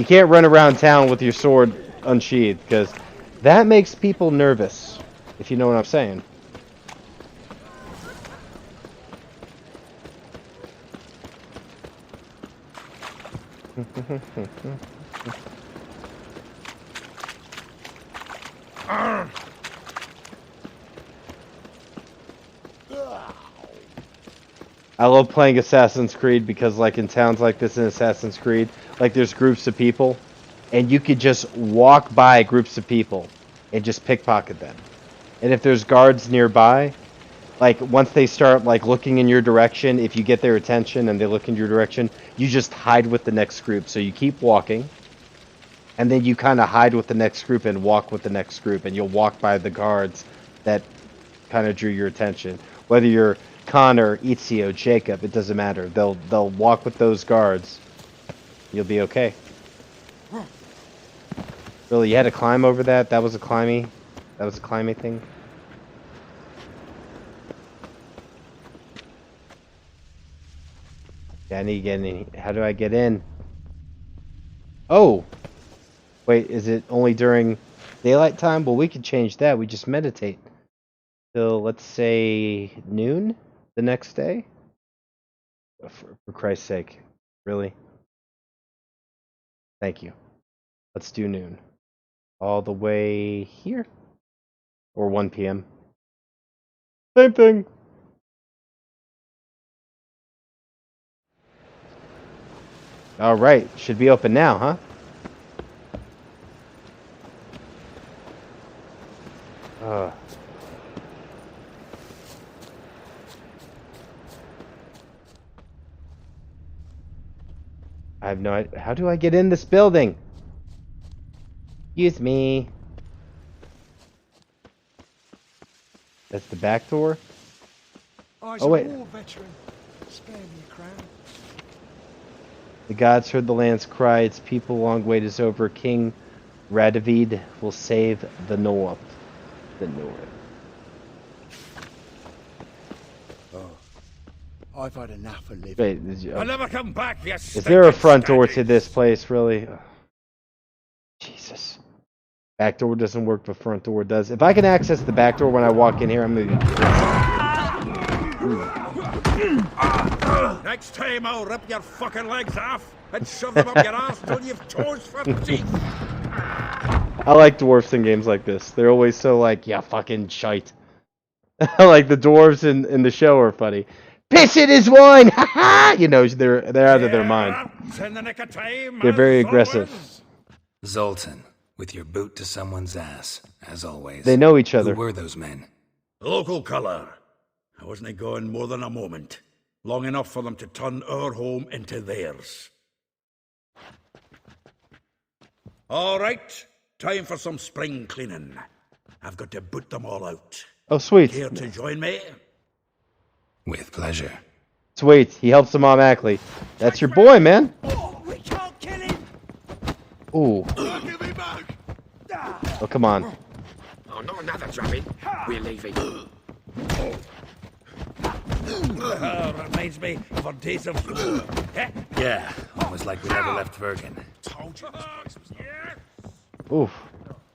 You can't run around town with your sword unsheathed, because that makes people nervous, if you know what I'm saying. I love playing Assassin's Creed because, like, in towns like this in Assassin's Creed, like, there's groups of people, and you could just walk by groups of people and just pickpocket them. And if there's guards nearby, like, once they start, like, looking in your direction, if you get their attention and they look in your direction, you just hide with the next group. So you keep walking, and then you kind of hide with the next group and walk with the next group, and you'll walk by the guards that kind of drew your attention. Whether you're Connor, Ezio, Jacob, it doesn't matter. They'll walk with those guards. You'll be okay. Really, you had to climb over that? That was a climby thing? Yeah, I need to get in. How do I get in? Oh! Wait, is it only during daylight time? Well, we could change that. We just meditate. Till, let's say, noon the next day? For Christ's sake. Really? Thank you. Let's do noon. All the way here? Or 1 p.m.? Same thing! Alright, should be open now, huh? I have no idea. How do I get in this building? Excuse me. That's the back door? Oh, wait. War veteran. Spare me a crown. The gods heard the land's cry. Its people long wait is over. King Radovid will save the north. The north. I've had enough of living. Wait, I'll never come back, you is there a front door to this place, really? Jesus. Back door doesn't work, but front door does. If I can access the back door when I walk in here, I'm gonna be... Next time I'll rip your fucking legs off and shove them up your ass till you've toes for teeth. I like dwarfs in games like this. They're always so like, yeah, fucking shite. Like the dwarves in the show are funny. Piss in his wine! Ha ha! You know, they're out of their mind. In the nick of time, They're very as aggressive. always. Zoltan, with your boot to someone's ass, as always. They know each other. Who were those men? Local colour. I wasn't gone more than a moment. Long enough for them to turn our home into theirs. All right, time for some spring cleaning. I've got to boot them all out. Oh, sweet. Care to join me? With pleasure. Sweet. He helps him automatically. That's your boy, man. Oh, we can't kill him! Ooh. Give me back! Oh, come on. Oh, not another drubbing. We're leaving. Reminds me of our days of yore. Yeah, almost like we never left Bergen. Told you this place was not... Oof.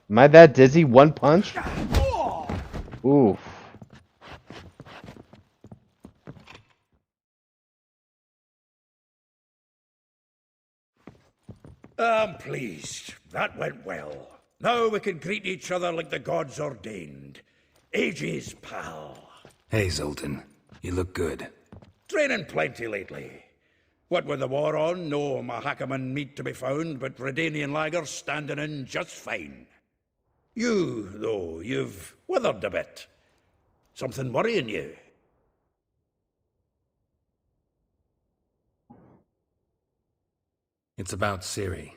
Am I that dizzy? One punch? Oof. I'm pleased. That went well. Now we can greet each other like the gods ordained. Ages, pal. Hey, Zoltan. You look good. Training plenty lately. What with the war on, no Mahakaman meat to be found, but Redanian lagers standing in just fine. You, though, you've withered a bit. Something worrying you? It's about Ciri.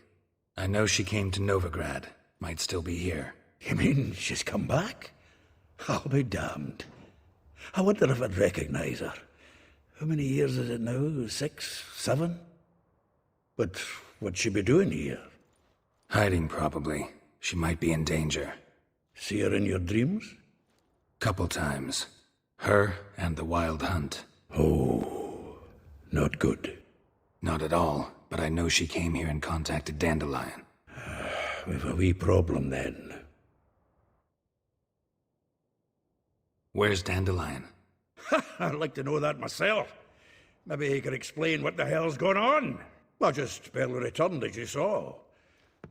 I know she came to Novigrad. Might still be here. You mean she's come back? I'll be damned. I wonder if I'd recognize her. How many years is it now? 6, 7? But what'd she be doing here? Hiding, probably. She might be in danger. See her in your dreams? Couple times. Her and the Wild Hunt. Oh, not good. Not at all. but I know she came here and contacted Dandelion. We've a wee problem then. Where's Dandelion? I'd like to know that myself. Maybe he could explain what the hell's going on. Well, just barely returned, as you saw.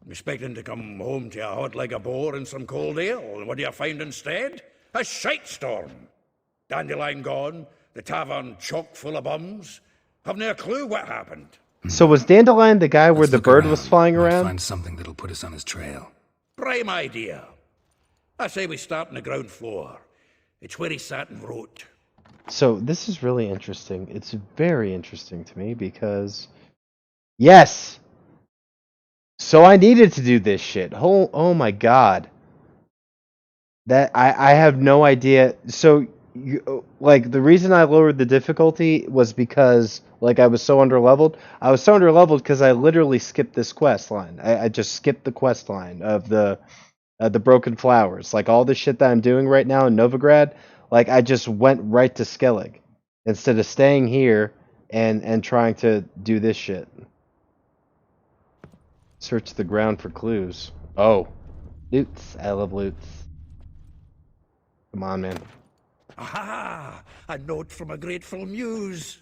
I'm expecting to come home to a hot like a boar and some cold ale, and what do you find instead? A shite storm. Dandelion gone, the tavern chock full of bums. Have no clue what happened. So was Dandelion the guy where Let's the look bird around. was flying Might around? find something that'll put us on his trail. Prime idea. I say we start on the ground floor. It's where he sat and wrote. So this is really interesting. It's very interesting to me because, yes. So I needed to do this shit. Oh my god. That I have no idea. So like the reason I lowered the difficulty was because like I was so underleveled. I was so underleveled because I literally skipped this quest line. I just skipped the quest line of the Broken Flowers. Like all the shit that I'm doing right now in Novigrad, like I just went right to Skellig instead of staying here and trying to do this shit. Search the ground for clues. Oh, loots. I love loots. Come on, man. Aha! A note from a grateful muse.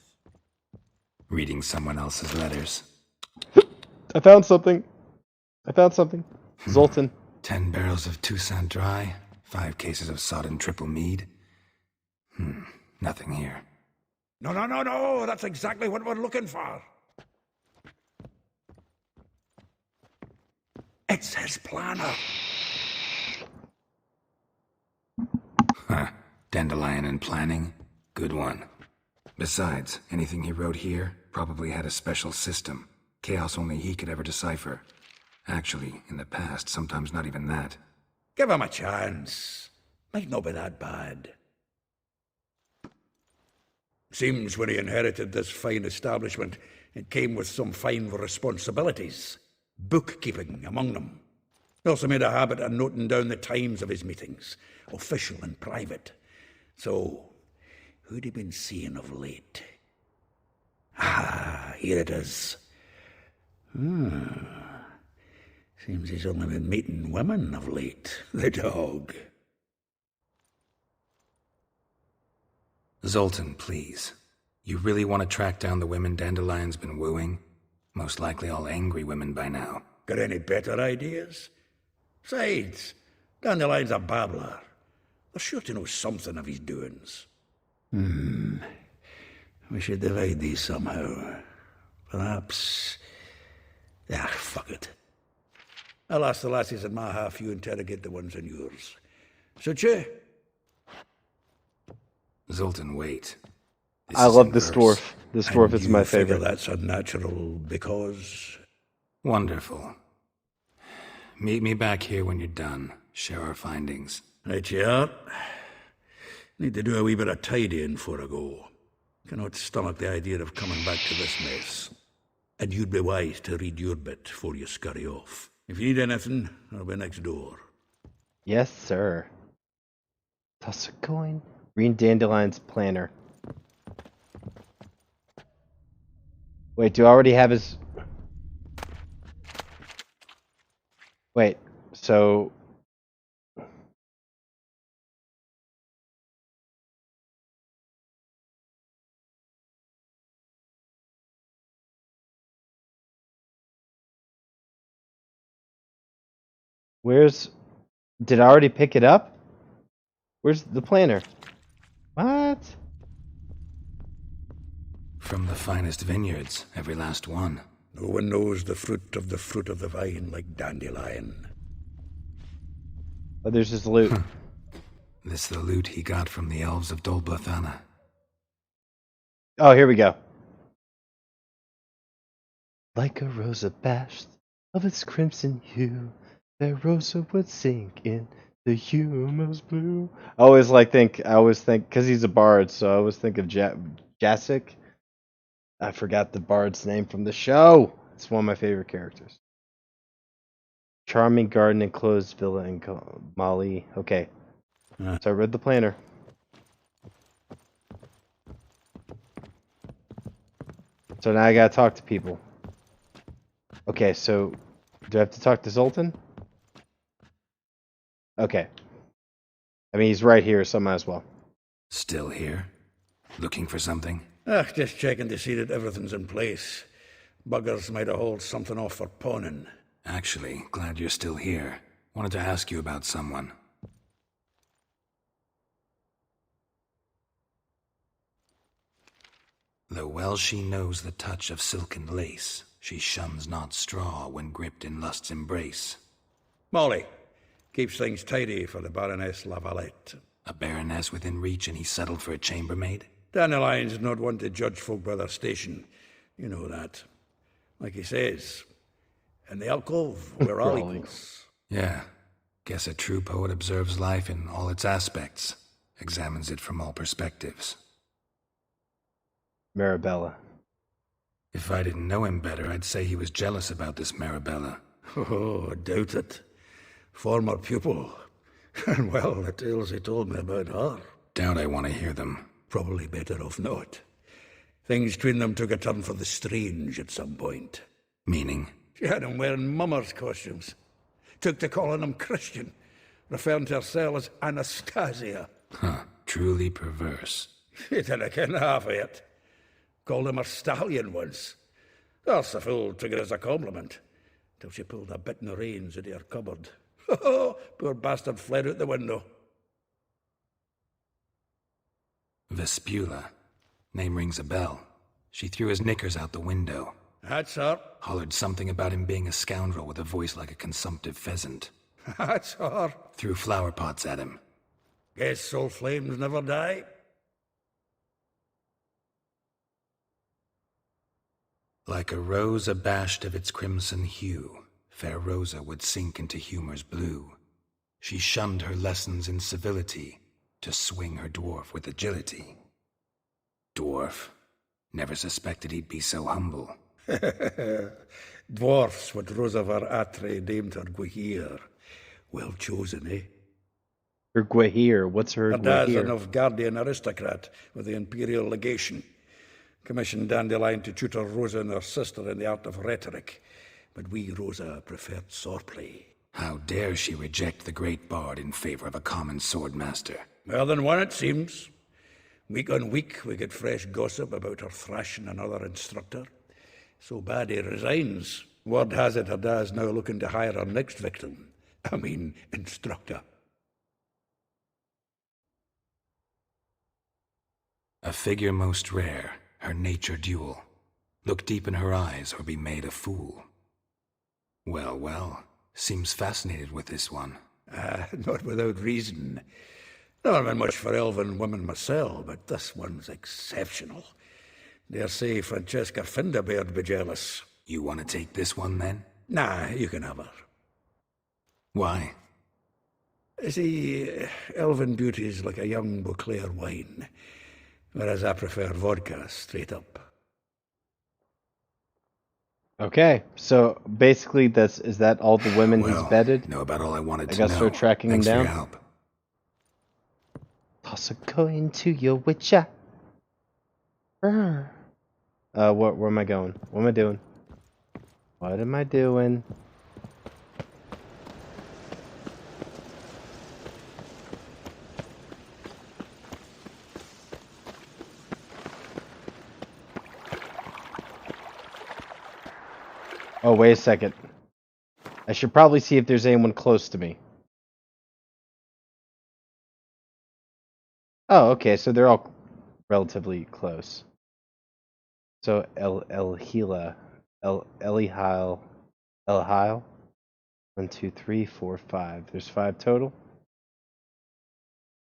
Reading someone else's letters. I found something. Zoltan. 10 barrels of Toussaint Dry, 5 cases of sodden triple mead. Nothing here. No. That's exactly what we're looking for. It's his planner. Huh. Dandelion and planning? Good one. Besides, anything he wrote here probably had a special system. Chaos only he could ever decipher. Actually, in the past, sometimes not even that. Give him a chance. Might not be that bad. Seems when he inherited this fine establishment, it came with some fine responsibilities. Bookkeeping among them. He also made a habit of noting down the times of his meetings, official and private. So, who'd he been seeing of late? Ah, here it is. Seems he's only been meeting women of late. The dog. Zoltan, please. You really want to track down the women Dandelion's been wooing? Most likely all angry women by now. Got any better ideas? Besides, Dandelion's a babbler. They're sure to know something of his doings. We should divide these somehow. Perhaps... fuck it. I'll ask the lassies in my half, you interrogate the ones in yours. Suit you? Zoltan, wait. This I is love in this verse. dwarf. This dwarf And is my you figure favorite. that's unnatural because... Wonderful. Meet me back here when you're done. Share our findings. Right you are. Need to do a wee bit of tidying before I go. Cannot stomach the idea of coming back to this mess. And you'd be wise to read your bit before you scurry off. If you need anything, I'll be next door. Yes, sir. Toss a coin. Green Dandelion's planner. Wait, do I already have his... Wait, so... Where's... Did I already pick it up? Where's the planner? What? From the finest vineyards, every last one. No one knows the fruit of the vine like Dandelion. Oh, there's his loot. This the loot he got from the elves of Dol Blathanna. Oh, here we go. Like a rose abashed of its crimson hue, that rosa would sink in the humus blue. I always think, because he's a bard, so I always think of Jasik. I forgot the bard's name from the show. It's one of my favorite characters. Charming garden, enclosed villa in Mali. Okay. So I read the planner. So now I gotta talk to people. Okay, so do I have to talk to Zoltan? Okay. I mean, he's right here, so I might as well. Still here? Looking for something? Just checking to see that everything's in place. Buggers might have hauled something off for pawning. Actually, glad you're still here. Wanted to ask you about someone. Though well she knows the touch of silken lace, she shuns not straw when gripped in lust's embrace. Molly keeps things tidy for the Baroness Lavalette. A baroness within reach and he settled for a chambermaid? Dandelion's not one to judge folk by their station. You know that. Like he says, in the alcove, we're all equals. Yeah. Guess a true poet observes life in all its aspects, examines it from all perspectives. Marabella. If I didn't know him better, I'd say he was jealous about this Marabella. Oh, I doubt it. Former pupil. And well, the tales he told me about her. Doubt I want to hear them. Probably better off not. Things between them took a turn for the strange at some point. Meaning? She had him wearing mummers' costumes. Took to calling him Christian, referring to herself as Anastasia. Huh, truly perverse. She didn't ken half of it. Called him her stallion once. That's the fool took it as a compliment, till she pulled a bit in the reins into her cupboard. Oh, poor bastard fled out the window. Vespula. Name rings a bell. She threw his knickers out the window. That's her. Hollered something about him being a scoundrel with a voice like a consumptive pheasant. That's her. Threw flower pots at him. Guess soul flames never die. Like a rose abashed of its crimson hue, fair Rosa would sink into humor's blue. She shunned her lessons in civility, to swing her dwarf with agility. Dwarf. Never suspected he'd be so humble. Dwarfs what Rosavar Atre named her Guahir. Well chosen, eh? Her Guahir. What's her Her dad's a Guahir? Novgardian aristocrat with the Imperial Legation. Commissioned Dandelion to tutor Rosa and her sister in the art of rhetoric. But we, Rosa, preferred swordplay. How dare she reject the great bard in favor of a common swordmaster? More than one, it seems. Week on week, we get fresh gossip about her thrashing another instructor. So bad he resigns. Word has it her dad's now looking to hire her next victim. I mean, instructor. A figure most rare, her nature dual. Look deep in her eyes or be made a fool. Well, well, seems fascinated with this one. Not without reason. Not been much for elven women myself, but this one's exceptional. Dare say Francesca Finderbeard be jealous. You want to take this one, then? Nah, you can have her. Why? See, elven beauty's like a young Beauclair wine, whereas I prefer vodka straight up. Okay, so basically, is that all the women he's vetted? Know about all I wanted I to guess know. they're tracking him Thanks for down. your help. Toss a coin to your witcher. Where am I going? What am I doing? What am I doing? Oh, wait a second. I should probably see if there's anyone close to me. Oh, okay, so they're all relatively close. So Elihile. 1, 2, 3, 4, 5. There's 5 total.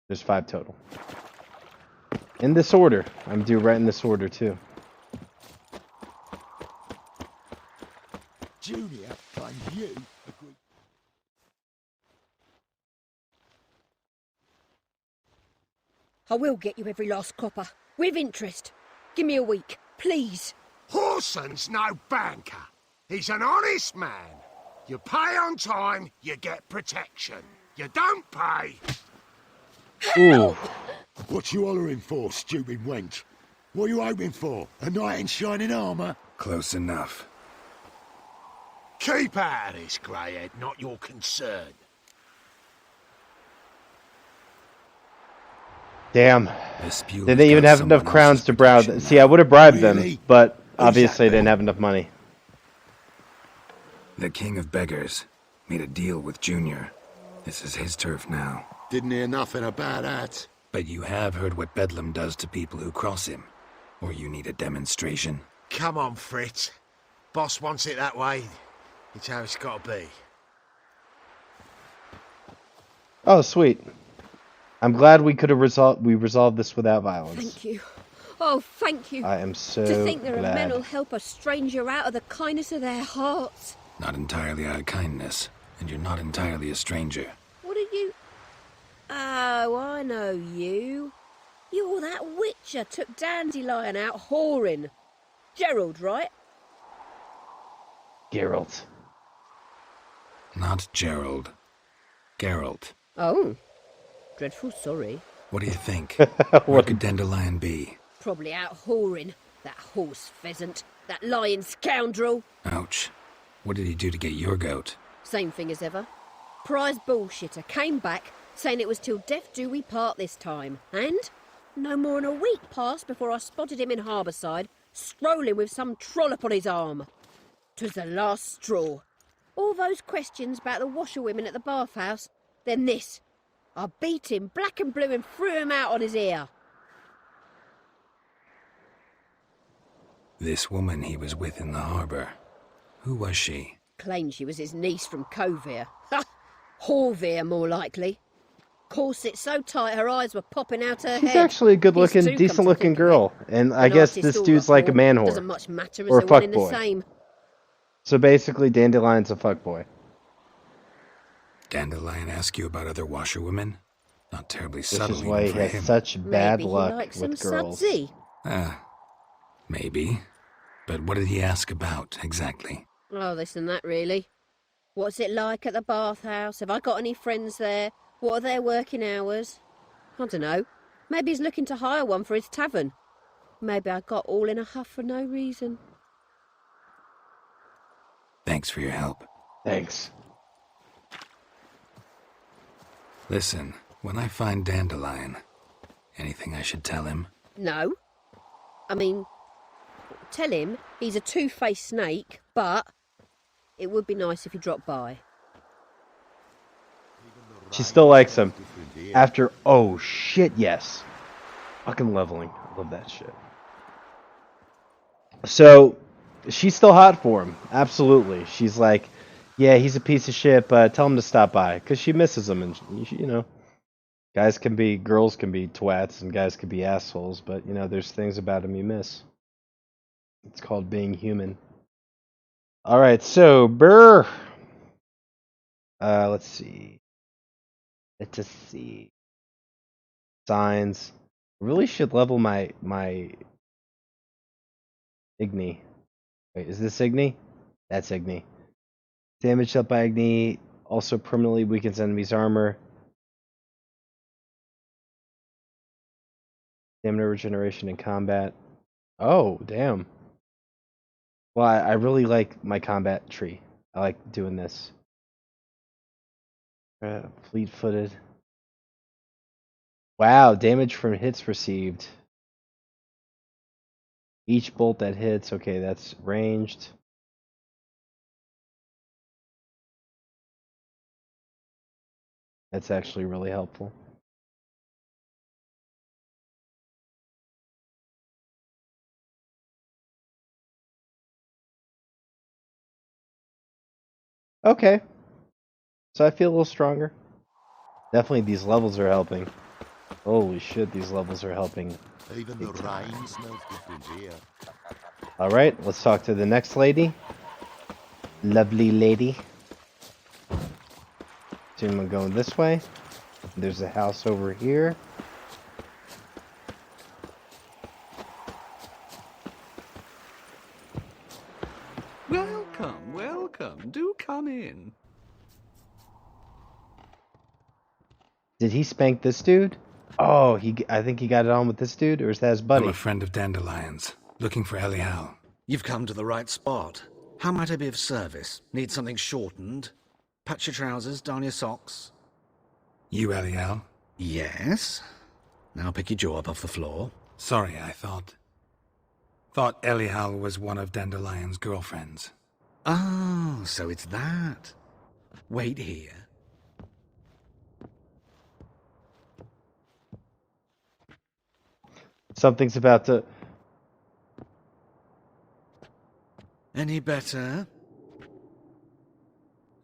There's 5 total. In this order. I'm due right in this order too. Julia claimed you agreed. I will get you every last copper, with interest. Give me a week, please. Horson's no banker. He's an honest man. You pay on time, you get protection. You don't pay. Ooh. What you hollering for, stupid wench? What are you hoping for? A knight in shining armour? Close enough. Keep out of this, Greyhead, not your concern. Damn. Vespula Did they even got have someone enough crowns else's to bribe them? protection See, I now. would have bribed them, Really? but Who's obviously that, they didn't Bill? have enough money. The King of Beggars made a deal with Junior. This is his turf now. Didn't hear nothing about that. But you have heard what Bedlam does to people who cross him. Or you need a demonstration? Come on, Fritz. Boss wants it that way. It's how it's got to be. Oh, sweet. I'm glad we could have resolved this without violence. Thank you. Oh, thank you. I am so To think there are glad. men who'll help a stranger out of the kindness of their hearts. Not entirely out of kindness, and you're not entirely a stranger. What are you... Oh, I know you. You're that witcher took Dandelion out whoring. Gerald, right? Geralt. Not Gerald. Geralt. Oh. Dreadful sorry. What do you think? Where could Dandelion be? Probably out whoring. That horse pheasant. That lying scoundrel. Ouch. What did he do to get your goat? Same thing as ever. Prize bullshitter came back saying it was till death do we part this time. And no more than a week passed before I spotted him in Harbourside, strolling with some trollop on his arm. 'Twas the last straw. All those questions about the washerwomen at the bathhouse, then this. I beat him black and blue and threw him out on his ear. This woman he was with in the harbor. Who was she? Claimed she was his niece from Kovir. Ha! Horvir, more likely. Corset so tight her eyes were popping out her She's head. actually a good-looking, This too, come to decent-looking think of it. girl, and I An guess artist this all dude's up like a for. man Doesn't whore. much matter as Or a they're one in the fuckboy. same. So basically, Dandelion's a fuckboy. Dandelion ask you about other washerwomen? Not terribly Which subtle is why even he for has him. such bad Maybe luck he likes some with girls. sudsy. Maybe. But what did he ask about, exactly? Oh, this and that, really. What's it like at the bathhouse? Have I got any friends there? What are their working hours? I don't know. Maybe he's looking to hire one for his tavern. Maybe I got all in a huff for no reason. Thanks for your help. Thanks. Listen, when I find Dandelion, anything I should tell him? No. I mean, tell him he's a two-faced snake, but it would be nice if he dropped by. She still likes him. After, oh shit, yes. Fucking leveling. I love that shit. So, she's still hot for him. Absolutely. She's like, yeah, he's a piece of shit, but tell him to stop by. Because she misses him. And, you know, girls can be twats and guys can be assholes. But, you know, there's things about him you miss. It's called being human. Alright, so, Burr. Let's see. Let's just see. Signs. Really should level my Igni. Wait, is this Igni? That's Igni. Damage up by Igni also permanently weakens enemies' armor. Stamina regeneration in combat. Oh, damn. Well, I really like my combat tree. I like doing this. Fleet-footed. Wow, damage from hits received. Each bolt that hits, okay, that's ranged. That's actually really helpful. Okay. So I feel a little stronger. Definitely these levels are helping. Holy shit, these levels are helping. Even the rain smells different here. Alright, let's talk to the next lady. Lovely lady. Assume I'm going this way. There's a house over here. Welcome, welcome. Do come in. Did he spank this dude? Oh, I think he got it on with this dude, or is that his buddy? I'm a friend of Dandelion's, looking for Elial. You've come to the right spot. How might I be of service? Need something shortened? Patch your trousers, darn your socks. You, Eliel? Yes. Now pick your jaw up off the floor. Sorry, I thought Eliel was one of Dandelion's girlfriends. Oh, so it's that. Wait here. Something's about to... Any better?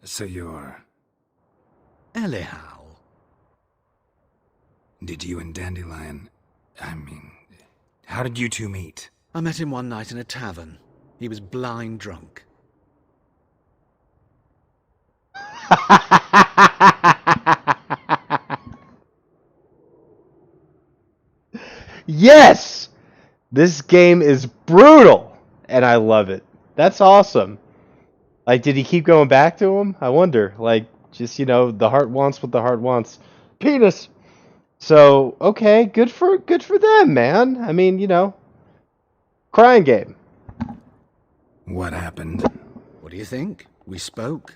So you're... Eliel. Did you and Dandelion... how did you two meet? I met him one night in a tavern. He was blind drunk. Yes! This game is brutal, and I love it. That's awesome. Like, did he keep going back to him? I wonder. Like, just, the heart wants what the heart wants. Penis! So, okay, good for them, man. I mean, crying game. What happened? What do you think? We spoke.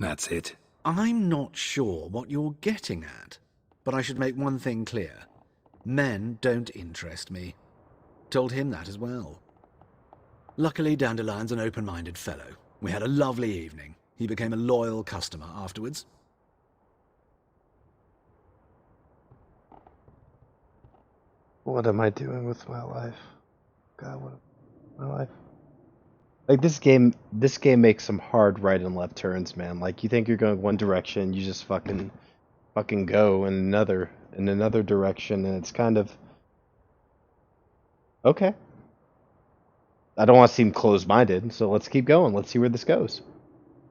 That's it. I'm not sure what you're getting at, but I should make one thing clear. Men don't interest me. Told him that as well. Luckily, Dandelion's an open-minded fellow. We had a lovely evening. He became a loyal customer afterwards. What am I doing with my life? God, what my life? Like, this game makes some hard right and left turns, man. Like, you think you're going one direction, you just fucking go in another direction, and it's kind of okay. I don't want to seem closed-minded, so let's keep going. Let's see where this goes.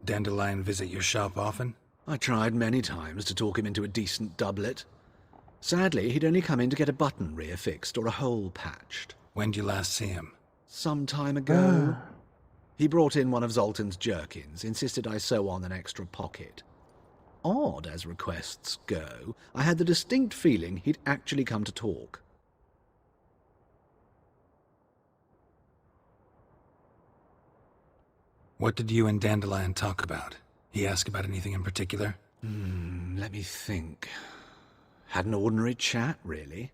Dandelion visit your shop often? I tried many times to talk him into a decent doublet. Sadly, he'd only come in to get a button reaffixed or a hole patched. When'd you last see him? Some time ago. He brought in one of Zoltan's jerkins, insisted I sew on an extra pocket. Odd as requests go, I had the distinct feeling he'd actually come to talk. What did you and Dandelion talk about? He asked about anything in particular? Let me think. Had an ordinary chat, really.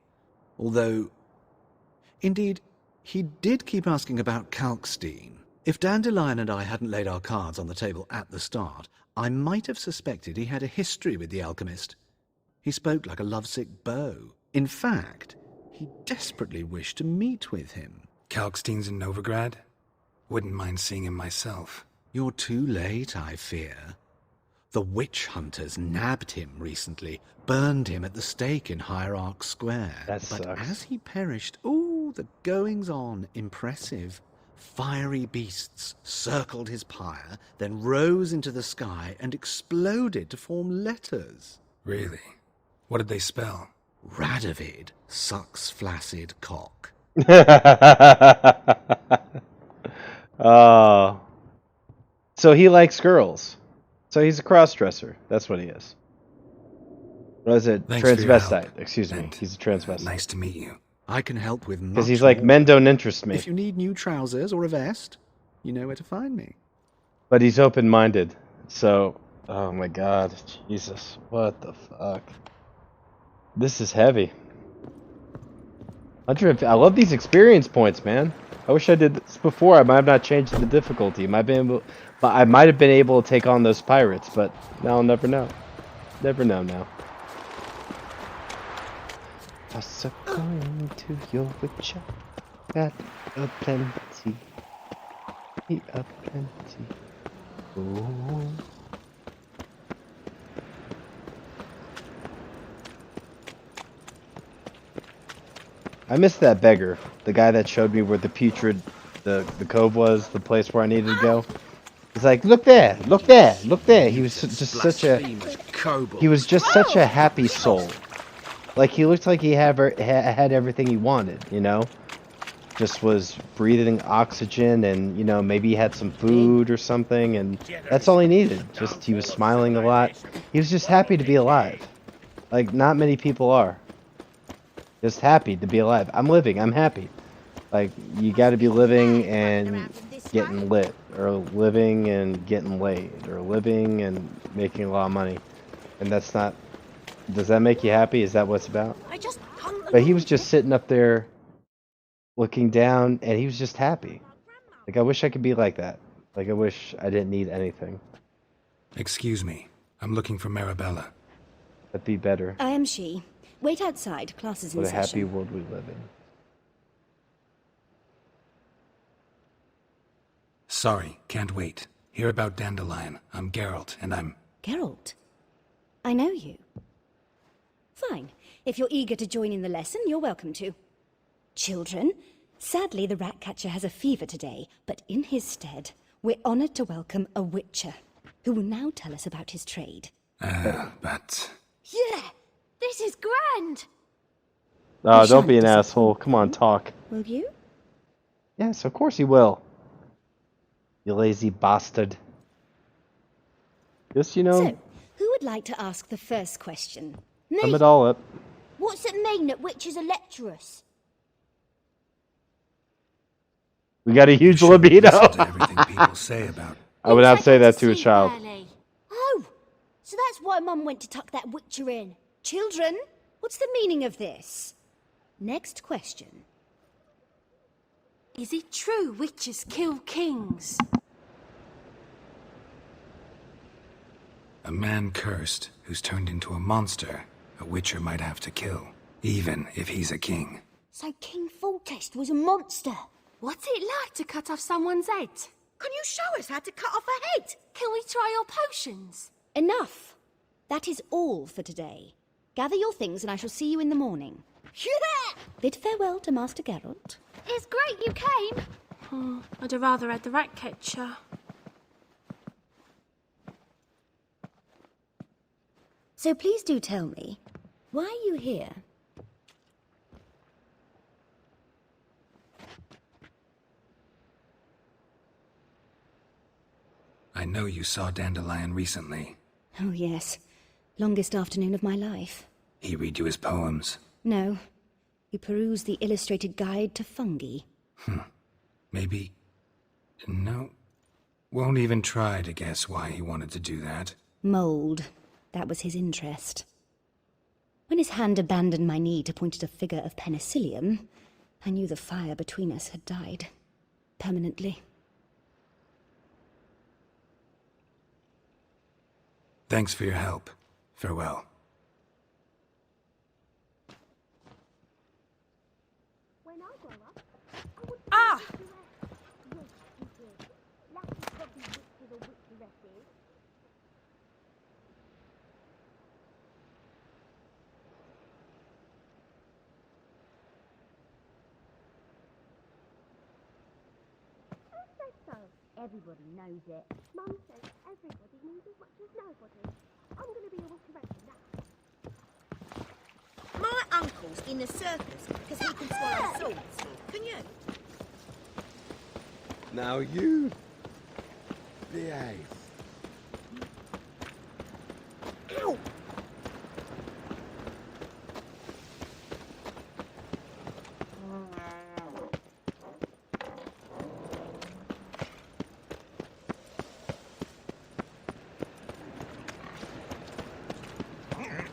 Although, indeed, he did keep asking about Kalkstein. If Dandelion and I hadn't laid our cards on the table at the start, I might have suspected he had a history with the alchemist. He spoke like a lovesick beau. In fact, he desperately wished to meet with him. Kalkstein's in Novigrad? Wouldn't mind seeing him myself. You're too late, I fear. The witch hunters nabbed him recently, burned him at the stake in Hierarch Square. That sucks. But as he perished, the goings-on, impressive. Fiery beasts circled his pyre, then rose into the sky and exploded to form letters. Really? What did they spell? Radovid sucks flaccid cock. So he likes girls. So he's a cross-dresser. That's what he is. What is it? Thanks for your help. Transvestite. Excuse me. And, He's a transvestite. Nice to meet you. I can help with much Because he's like, more. men don't interest me. If you need new trousers or a vest, you know where to find me. But he's open-minded. So, oh my god. Jesus. What the fuck? This is heavy. I love these experience points, man. I wish I did this before. I might have not changed the difficulty. I might have been able to take on those pirates, but now I'll never know. Never know now. Toss a coin to your witcher. Got a plenty. A plenty. Oh. I missed that beggar. The guy that showed me where the putrid, the cove was, the place where I needed to go. He's like, look there, look there, look there. He was just such a, such a happy soul. Like, he looked like he had everything he wanted, you know? Just was breathing oxygen and, you know, maybe he had some food or something, and that's all he needed. Just, he was smiling a lot. He was just happy to be alive. Like, not many people are. Just happy to be alive. I'm living, I'm happy. Like, you gotta be living and getting lit. or living and getting laid, or living and making a lot of money. And that's not... Does that make you happy? Is that what it's about? I just hung But he was just sitting up there looking down, and he was just happy. Like, I wish I could be like that. Like, I wish I didn't need anything. Excuse me. I'm looking for Marabella. That'd be better. I am she. Wait outside. Class is in What a session. happy world we live in. Sorry, can't wait. Hear about Dandelion. I'm Geralt, and I'm... Geralt? I know you. Fine. If you're eager to join in the lesson, you're welcome to. Children, sadly the Ratcatcher has a fever today, but in his stead, we're honored to welcome a Witcher, who will now tell us about his trade. But... Yeah, this is grand. Oh, You don't be an shan't asshole. Come on, talk. Will you? Yes, of course he will. You lazy bastard. Just, you know, So, who would like to ask the first question? sum it all up. What's it mean that witches are lecturers? We got a huge you shouldn't libido. listen to everything people say about... I would not Take say her that to a sleep child. early. Oh, so that's why Mum went to tuck that Witcher in. Children, what's the meaning of this? Next question. Is it true witches kill kings? A man cursed who's turned into a monster a Witcher might have to kill, even if he's a king. So King Foltest was a monster. What's it like to cut off someone's head? Can you show us how to cut off a head? Can we try your potions? Enough. That is all for today. Gather your things and I shall see you in the morning. Yeah! Bid farewell to Master Geralt. It's great you came. I'd have rather had the Ratcatcher. So please do tell me, why are you here? I know you saw Dandelion recently. Oh yes, longest afternoon of my life. He read you his poems. No, you peruse the illustrated guide to fungi. Maybe... No. Won't even try to guess why he wanted to do that. Mold, that was his interest. When his hand abandoned my knee to point at a figure of penicillium, I knew the fire between us had died. Permanently. Thanks for your help. Farewell. Ah! Everybody knows it. Mum says everybody means as much as nobody. I'm going to be a Witcher now. My uncle's in the circus because he can swallow swords. Can you? Now you behave. Ow!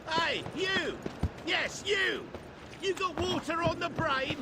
Hey, you! Yes, you! You got water on the brain?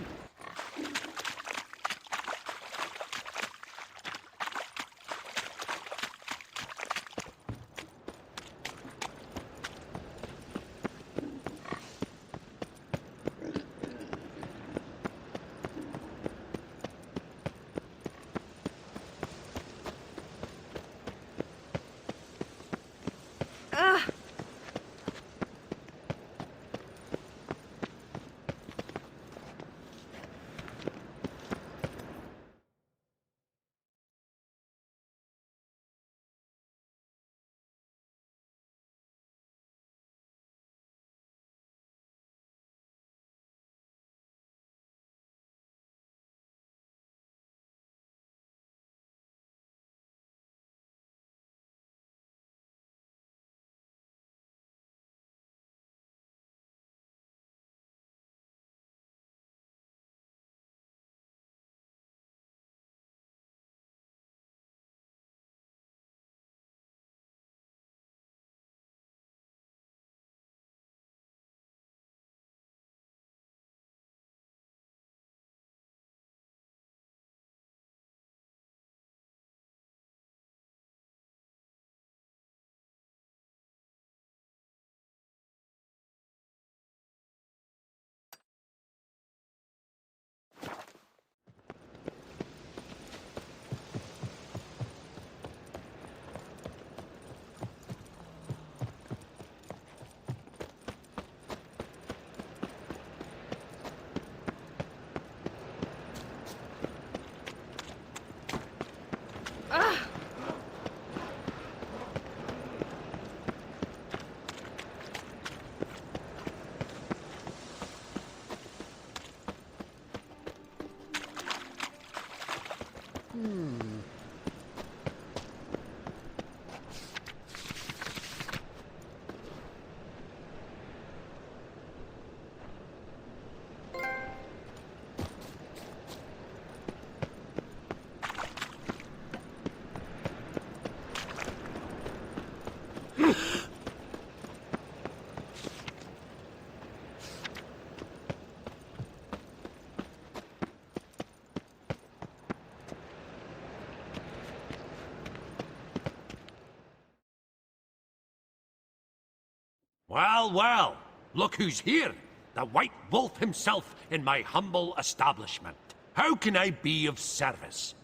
Well, well, look who's here. The White Wolf himself in my humble establishment. How can I be of service?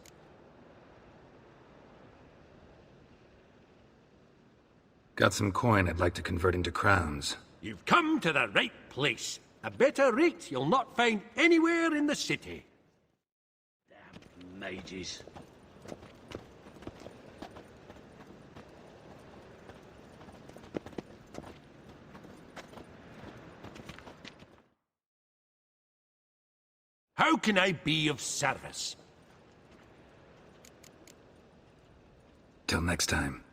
Got some coin I'd like to convert into crowns. You've come to the right place. A better rate you'll not find anywhere in the city. Damn mages. How can I be of service? Till next time.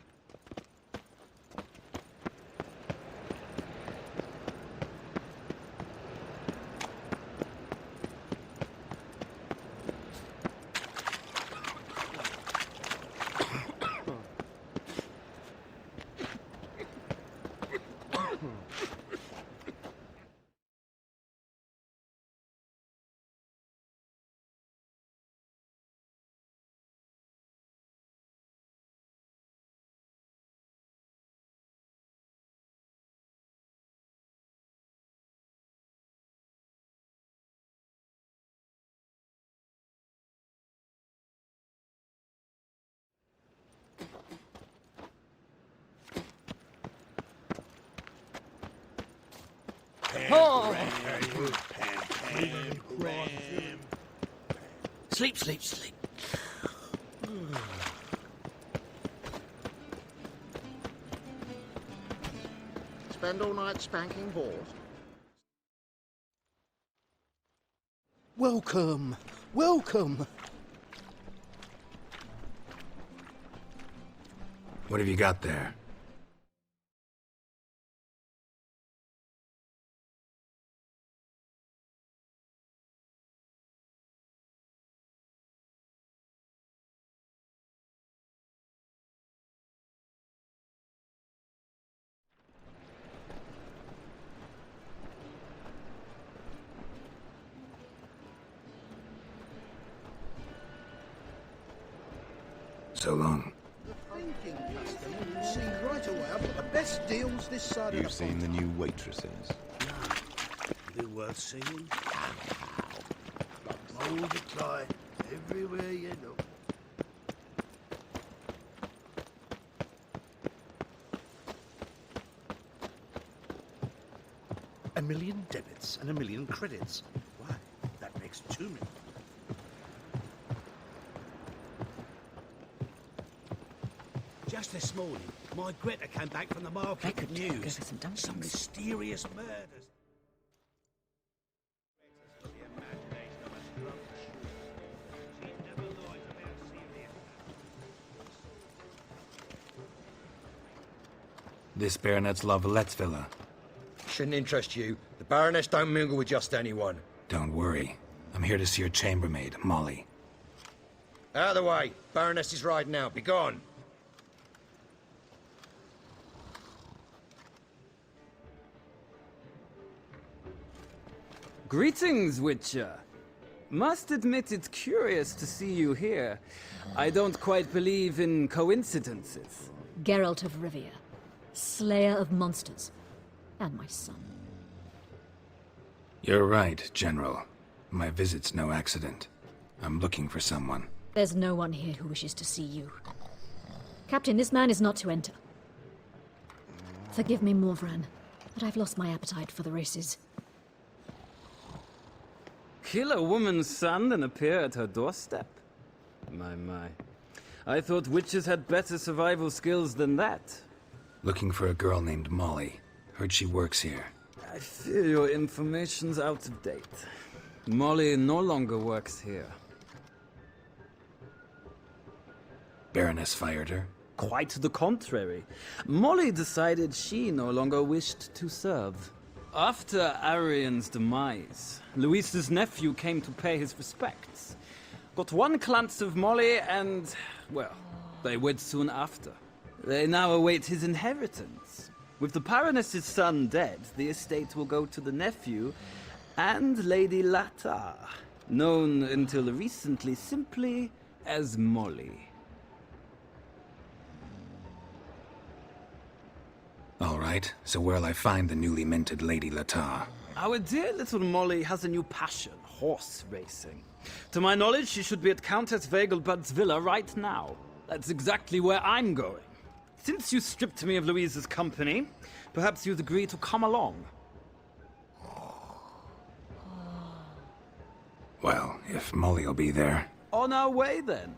Sleep, sleep, sleep. Spend all night spanking whores? Welcome. Welcome. What have you got there? So long. Thinking customer will see right away I've got the best deals this side of the You've seen the new waitresses? They're worth seeing. Multiply everywhere you look. A million debits and a million credits. Why? That makes 2 million. Just this morning, my Greta came back from the market with news. Some mysterious murders. This Baronet's Lavalettes villa. Shouldn't interest you. The Baroness don't mingle with just anyone. Don't worry. I'm here to see your chambermaid, Molly. Out of the way. Baroness is riding out. Be gone. Greetings, Witcher. Must admit it's curious to see you here. I don't quite believe in coincidences. Geralt of Rivia, slayer of monsters, and my son. You're right, General. My visit's no accident. I'm looking for someone. There's no one here who wishes to see you. Captain, this man is not to enter. Forgive me, Morvran, but I've lost my appetite for the races. Kill a woman's son and appear at her doorstep? My. I thought witches had better survival skills than that. Looking for a girl named Molly. Heard she works here. I fear your information's out of date. Molly no longer works here. Baroness fired her? Quite the contrary. Molly decided she no longer wished to serve. After Arian's demise, Luis's nephew came to pay his respects. Got one glance of Molly and, well, they wed soon after. They now await his inheritance. With the Baroness's son dead, the estate will go to the nephew and Lady Latar, known until recently simply as Molly. All right, so where'll I find the newly minted Lady Latar? Our dear little Molly has a new passion, horse racing. To my knowledge, she should be at Countess Vegelbud's villa right now. That's exactly where I'm going. Since you stripped me of Louise's company, perhaps you'd agree to come along. Well, if Molly'll be there. On our way, then.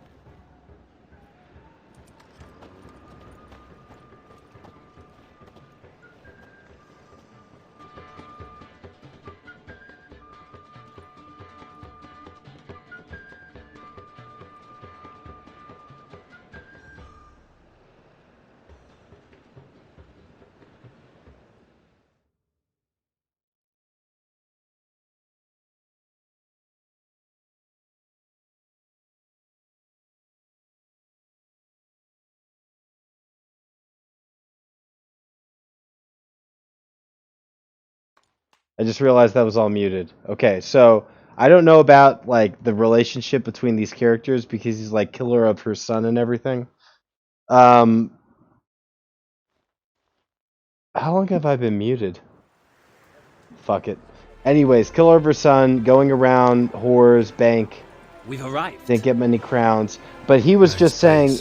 I just realized that was all muted. Okay, so I don't know about like the relationship between these characters because he's like killer of her son and everything. How long have I been muted? Fuck it. Anyways, killer of her son, going around whore's bank. We've arrived. Didn't get many crowns, but he was just saying.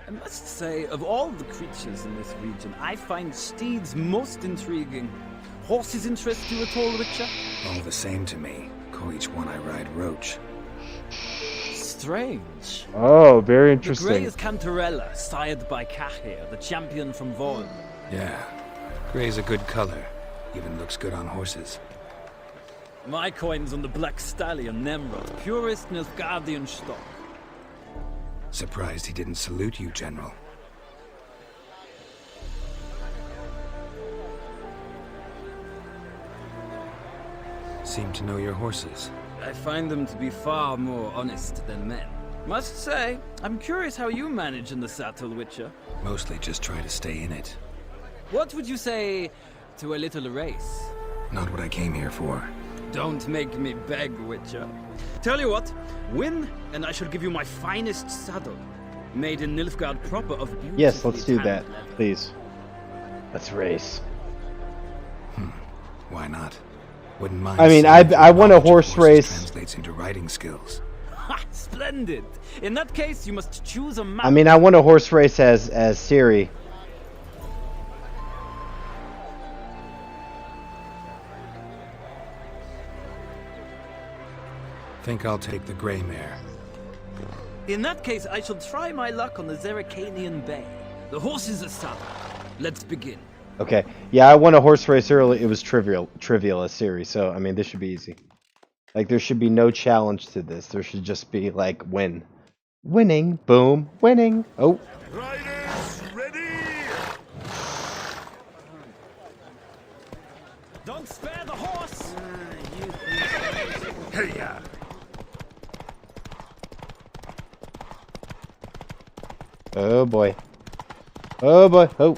I must say, of all the creatures in this region, I find steeds most intriguing. Horses interest you at all, Witcher? All the same to me. Call each one I ride Roach. Strange. Oh, very The interesting. grey is Cantarella, sired by Cahir, the champion from Vorn. Yeah, gray's a good color. Even looks good on horses. My coin's on the Black Stallion, Nemrod, purest Nilfgaardian stock. Surprised he didn't salute you, General. Seem to know your horses. I find them to be far more honest than men. Must say, I'm curious how you manage in the saddle, Witcher. Mostly just try to stay in it. What would you say to a little race? Not what I came here for. Don't make me beg, Witcher. Tell you what, win, and I shall give you my finest saddle. Made in Nilfgaard proper of beautifully Yes, let's do tanned that, leather. please. Let's race. Why not? Wouldn't mind. I mean, seeing if I your want a knowledge of horse horses race. Translates into riding skills. Ha! Splendid! In that case, you must choose a map. I mean, I want a horse race as Siri. Think I'll take the gray mare. In that case, I shall try my luck on the Zeracanian Bay. The horses are saddled. Let's begin. Okay. Yeah, I won a horse race early. It was trivial as Siri. So I mean, this should be easy. Like there should be no challenge to this. There should just be like winning, boom, winning. Oh. Riders, ready! Don't spare the horse! Hey-ya! Oh boy. Oh boy. Oh.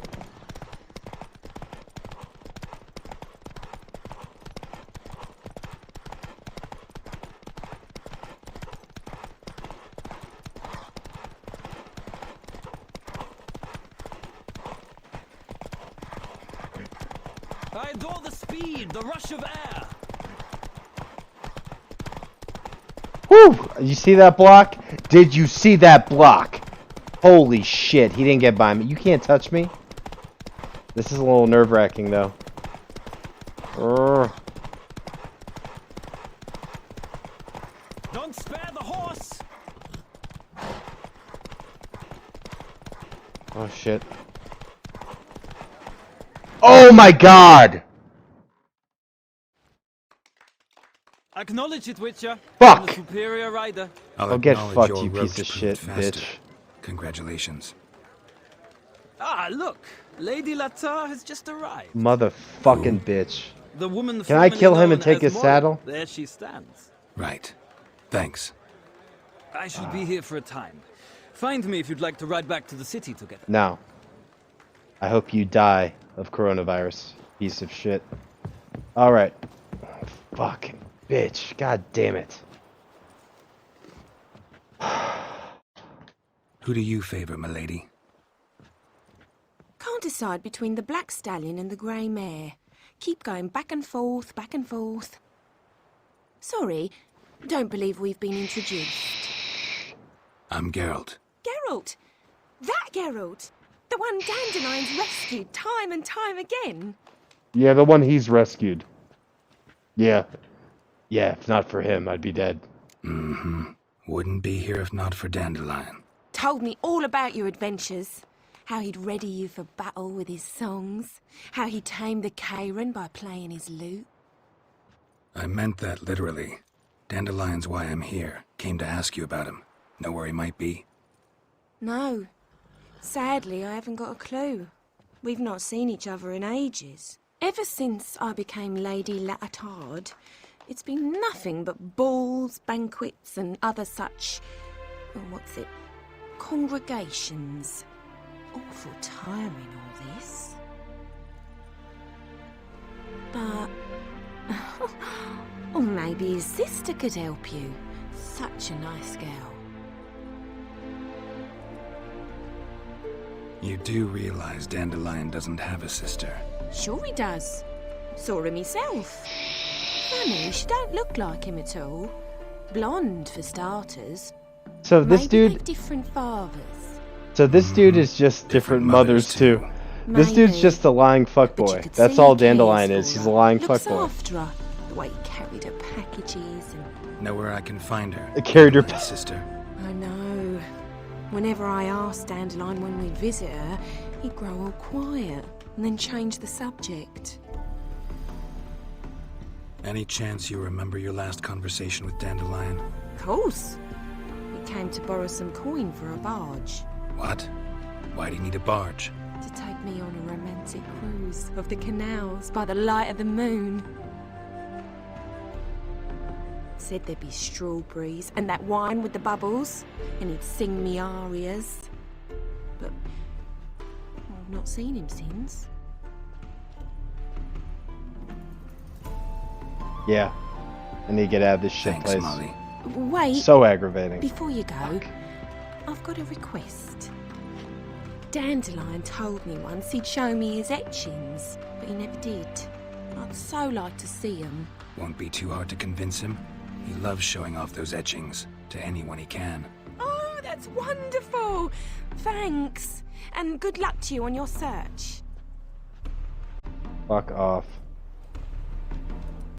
I adore the speed, the rush of air. Woo! You see that block? Did you see that block? Holy shit, he didn't get by me. You can't touch me. This is a little nerve-wracking, though. Urgh. Don't spare the horse! Oh, shit. Oh, my God! Acknowledge it, Witcher. Fuck! I'm the superior rider. Oh, get acknowledge fucked, your you roach piece of proved shit, faster. bitch. Congratulations. Ah, look. Lady Latar has just arrived. Motherfucking bitch. The woman Can I formerly kill him known and take as his Molly. saddle? There she stands. Right. Thanks. I shall be here for a time. Find me if you'd like to ride back to the city together. No. I hope you die of coronavirus, piece of shit. Alright. Fucking bitch. God damn it. Who do you favor, milady? Can't decide between the black stallion and the grey mare. Keep going back and forth, back and forth. Sorry, don't believe we've been introduced. I'm Geralt. Geralt! That Geralt! The one Dandelion's rescued time and time again. Yeah, the one he's rescued. Yeah. Yeah, if not for him, I'd be dead. Mm-hmm. Wouldn't be here if not for Dandelion. Told me all about your adventures. How he'd ready you for battle with his songs. How he tamed the Karen by playing his lute. I meant that literally. Dandelion's why I'm here. Came to ask you about him. Know where he might be? No. Sadly, I haven't got a clue. We've not seen each other in ages. Ever since I became Lady Latard, it's been nothing but balls, banquets, and other such... congregations. Awful tiring, all this. But... or maybe his sister could help you. Such a nice girl. You do realize Dandelion doesn't have a sister. Sure he does. Saw him himself. Funny, she don't look like him at all. Blonde, for starters. So this Maybe dude... they're different fathers. So this dude is just different mothers too. This dude's just a lying fuckboy. That's all Dandelion is. He's a lying Looks fuckboy. after her. The way he carried her packages and... Know where I can find her? I carried her sister. I know. Whenever I asked Dandelion when we'd visit her, he'd grow all quiet and then change the subject. Any chance you remember your last conversation with Dandelion? Of course. He came to borrow some coin for a barge. What? Why do you need a barge? To take me on a romantic cruise of the canals by the light of the moon. Said there'd be strawberries and that wine with the bubbles, and he'd sing me arias. But I've not seen him since. Yeah. I need to get out of this shit Thanks, place. Molly. Wait. So aggravating. Before you go, I've got a request. Dandelion told me once he'd show me his etchings, but he never did. I'd so like to see them. Won't be too hard to convince him. He loves showing off those etchings to anyone he can. Oh, that's wonderful! Thanks, and good luck to you on your search. Fuck off.